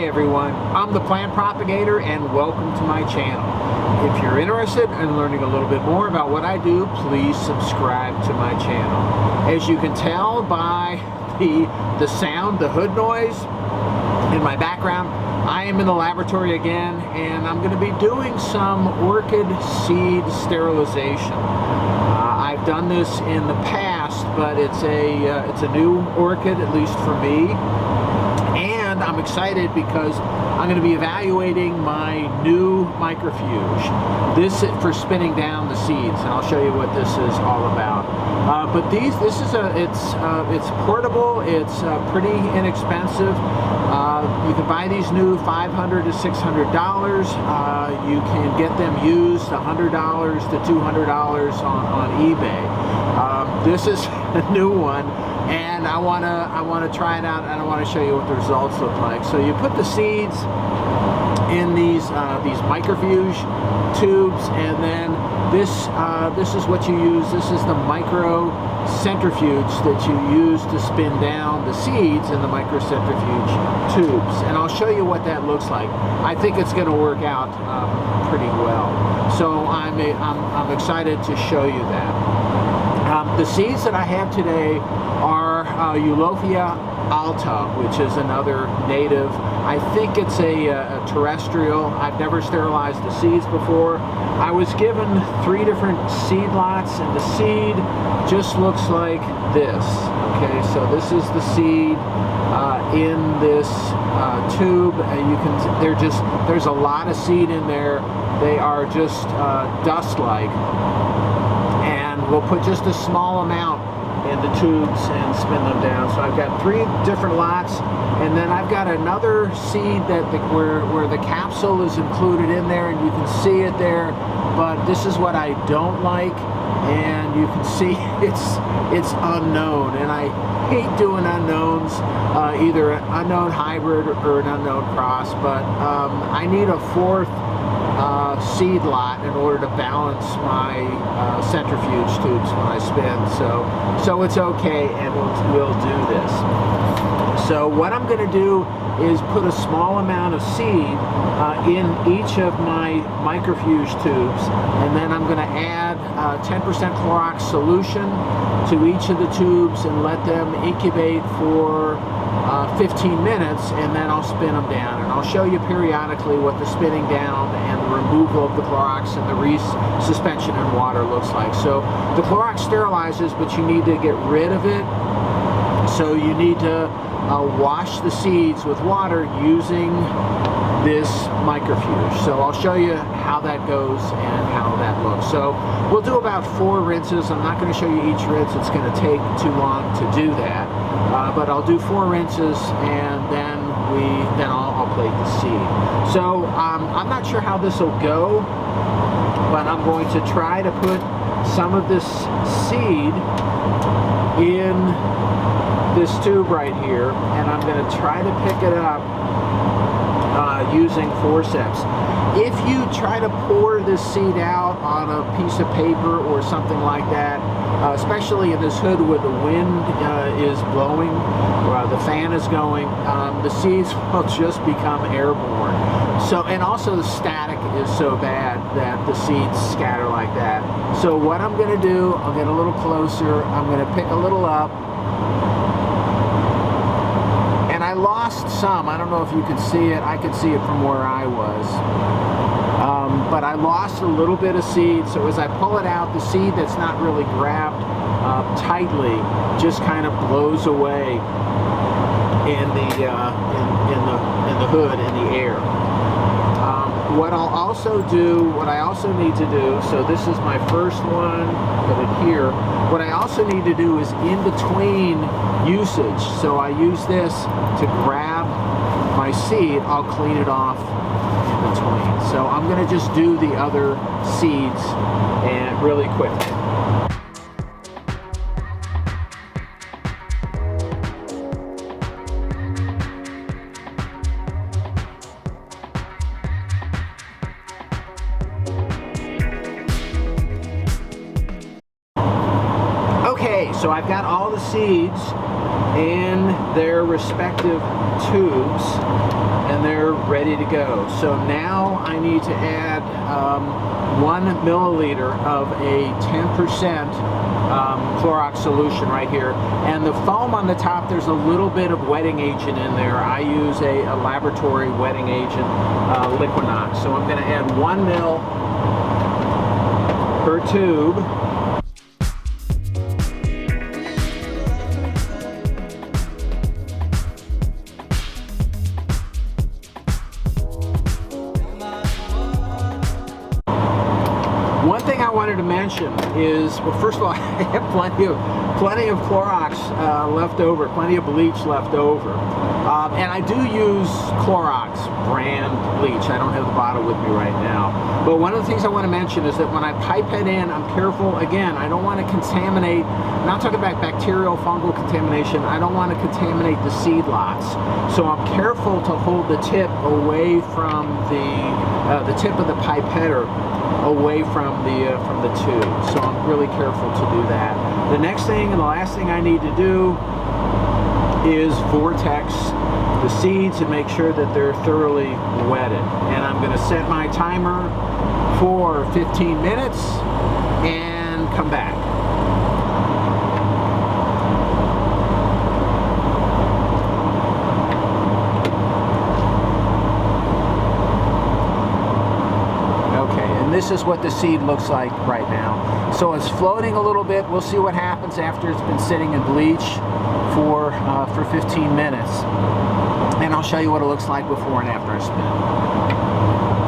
Hi everyone, I'm the plant propagator and welcome to my channel. If you're interested in learning a little bit more about what I do, please subscribe to my channel. As you can tell by the sound, the hood noise in my background, I am in the laboratory again and I'm going to be doing some orchid seed sterilization. I've done this in the past, but it's a new orchid, at least for me. And I'm excited because I'm going to be evaluating my new Microfuge. This is for spinning down the seeds, and I'll show you what this is all about. But it's portable. It's pretty inexpensive. You can buy these new $500 to $600. You can get them used $100 to $200 on eBay. This is a new one. And I wanna try it out, and I want to show you what the results look like. So you put the seeds in these Microfuge tubes, and then this is what you use. This is the micro centrifuge that you use to spin down the seeds in the microcentrifuge tubes, and I'll show you what that looks like. I think it's going to work out pretty well. So I'm excited to show you that. The seeds that I have today are Eulophia alta, which is another native. I think it's a terrestrial. I've never sterilized the seeds before. I was given 3 different seed lots, and the seed just looks like this. Okay, so this is the seed in this tube. There's a lot of seed in there. They are just dust-like. We'll put just a small amount in the tubes and spin them down. So I've got 3 different lots, and then I've got another seed where the capsule is included in there, and you can see it there. But this is what I don't like, and you can see it's unknown, and I hate doing unknowns, either an unknown hybrid or an unknown cross. But I need a 4th seed lot in order to balance my centrifuge tubes when I spin, so it's okay, and we'll do this. So what I'm going to do is put a small amount of seed in each of my Microfuge tubes, and then I'm going to add 10% Clorox solution to each of the tubes and let them incubate for 15 minutes, and then I'll spin them down, and I'll show you periodically what the spinning down and the removal of the Clorox and the resuspension in water looks like. So the Clorox sterilizes, but you need to get rid of it, so you need to wash the seeds with water using this Microfuge. So I'll show you how that goes and how that looks. So we'll do about 4 rinses. I'm not going to show you each rinse. It's going to take too long to do that. But I'll do 4 rinses, and then I'll plate the seed. So I'm not sure how this will go, but I'm going to try to put some of this seed in this tube right here, and I'm going to try to pick it up using forceps. If you try to pour this seed out on a piece of paper or something like that, especially in this hood where the wind is blowing, or the fan is going, the seeds will just become airborne. So, and also the static is so bad that the seeds scatter like that. So what I'm going to do, I'll get a little closer, I'm going to pick a little up. I lost some. I don't know if you can see it. I could see it from where I was. But I lost a little bit of seed. So as I pull it out, the seed that's not really grabbed tightly just kind of blows away in the hood, in the air. What I also need to do, so this is my first one, put it here. What I also need to do is in between usage, so I use this to grab my seed, I'll clean it off in between. So I'm going to just do the other seeds and really quickly. So I've got all the seeds in their respective tubes and they're ready to go. So now I need to add 1 milliliter of a 10% Clorox solution right here. And the foam on the top, there's a little bit of wetting agent in there. I use a laboratory wetting agent, Liquinox. So I'm going to add 1 mil per tube. One thing I wanted to mention is, well, first of all, I have plenty of Clorox left over, plenty of bleach left over, and I do use Clorox brand bleach. I don't have the bottle with me right now, but one of the things I want to mention is that when I pipette in, I'm careful. Again, I don't want to contaminate. I'm not talking about bacterial, fungal contamination. I don't want to contaminate the seed lots, so I'm careful to hold the tip away from the tip of the pipetter away from the tube. So I'm really careful to do that. The next thing and the last thing I need to do is vortex the seeds and make sure that they're thoroughly wetted. And I'm going to set my timer for 15 minutes and come back. This is what the seed looks like right now. So it's floating a little bit. We'll see what happens after it's been sitting in bleach for 15 minutes. And I'll show you what it looks like before and after I spin it.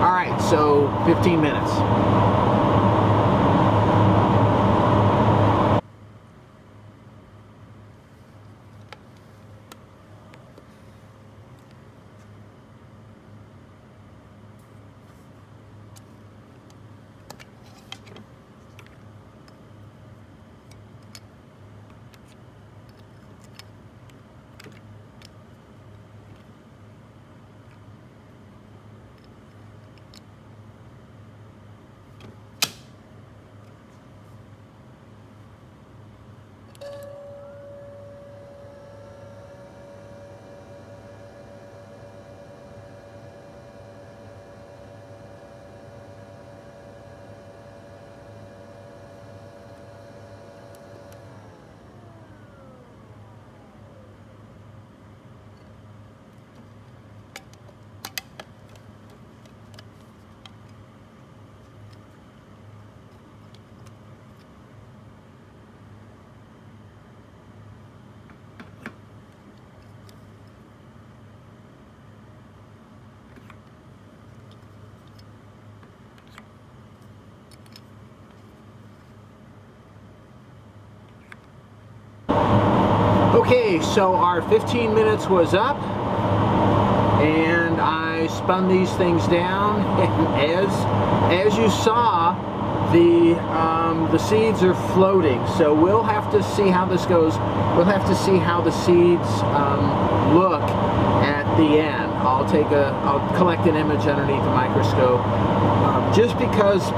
All right, so 15 minutes. Okay, so our 15 minutes was up, and I spun these things down, and as you saw, the seeds are floating. So we'll have to see how this goes. We'll have to see how the seeds look at the end. I'll collect an image underneath the microscope, just because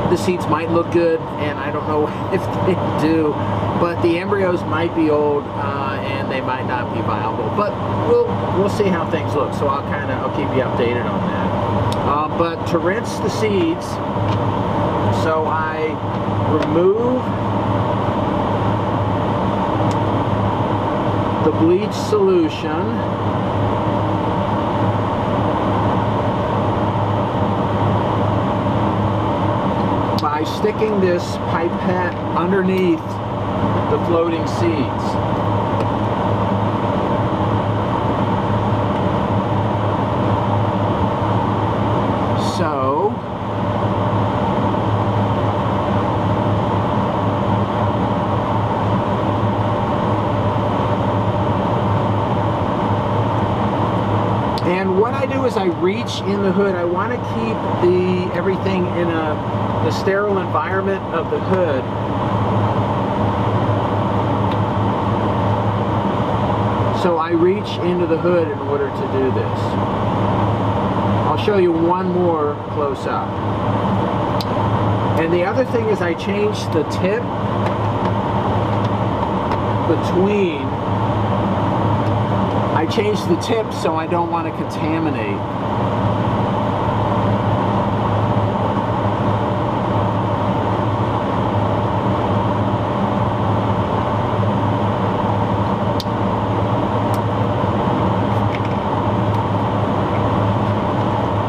the seeds might look good, and I don't know if they do, but the embryos might be old and they might not be viable. But we'll see how things look. So I'll keep you updated on that. But to rinse the seeds, so I remove the bleach solution. By sticking this pipette underneath the floating seeds. So and what I do is I reach in the hood. I want to keep everything in the sterile environment of the hood. So I reach into the hood in order to do this. I'll show you one more close up. And the other thing is I changed the tip between. I changed the tip so I don't want to contaminate.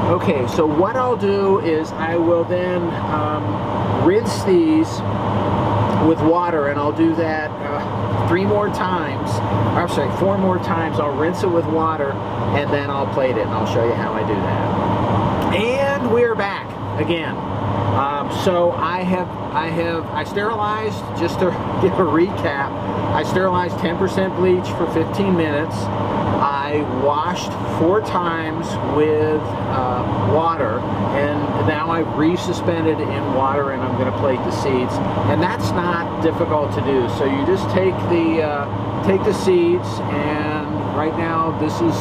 Okay, so what I'll do is I will then rinse these with water, and I'll do that 4 more times. I'll rinse it with water, and then I'll plate it, and I'll show you how I do that. And we're back again. So I sterilized, just to give a recap, I sterilized 10% bleach for 15 minutes. I washed 4 times with water, and now I've resuspended in water, and I'm going to plate the seeds. And that's not difficult to do. So you just take the seeds, and right now this is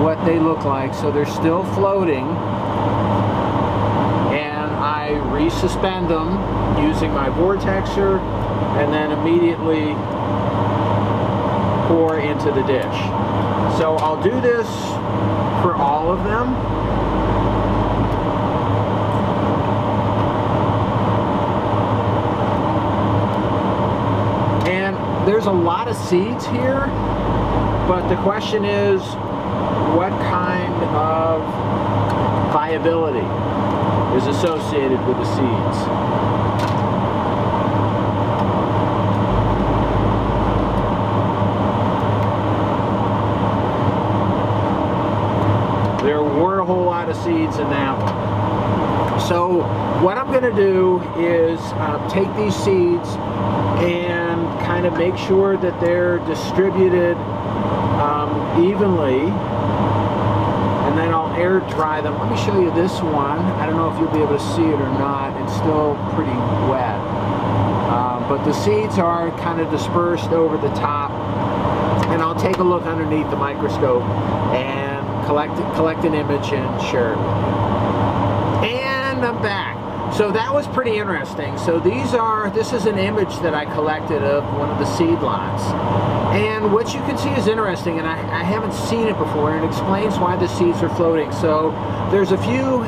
what they look like. So they're still floating, and I resuspend them using my vortexer, and then immediately pour into the dish. So I'll do this for all of them. And there's a lot of seeds here, but the question is, what kind of viability is associated with the seeds? There weren't a whole lot of seeds in that one. So what I'm going to do is take these seeds and kind of make sure that they're distributed evenly, and then I'll air dry them. Let me show you this one. I don't know if you'll be able to see it or not. It's still pretty wet. But the seeds are kind of dispersed over the top, and I'll take a look underneath the microscope and collect an image and share it with you. And I'm back. So that was pretty interesting. So this is an image that I collected of one of the seed lots. And what you can see is interesting, and I haven't seen it before, and it explains why the seeds are floating. So there's a few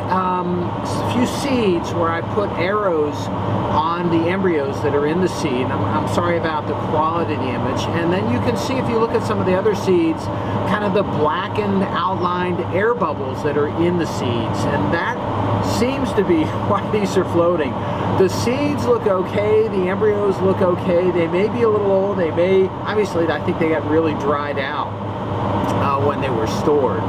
seeds where I put arrows on the embryos that are in the seed. I'm sorry about the quality of the image. And then you can see, if you look at some of the other seeds, kind of the blackened outlined air bubbles that are in the seeds. And that seems to be why these are floating. The seeds look okay, the embryos look okay, they may be a little old, they may, obviously I think they got really dried out when they were stored.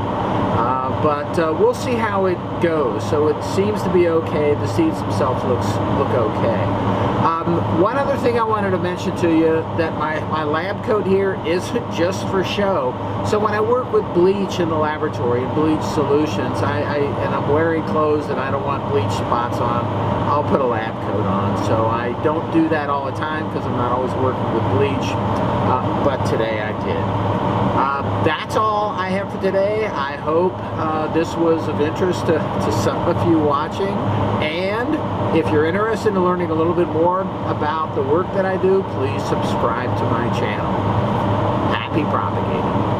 But we'll see how it goes. So it seems to be okay. The seeds themselves look okay. One other thing I wanted to mention to you, that my lab coat here isn't just for show. So when I work with bleach in the laboratory, bleach solutions, and I'm wearing clothes that I don't want bleach spots on, I'll put a lab coat on. So I don't do that all the time because I'm not always working with bleach, but today I did. That's all I have for today. I hope this was of interest to some of you watching. And if you're interested in learning a little bit more about the work that I do, please subscribe to my channel. Happy propagating.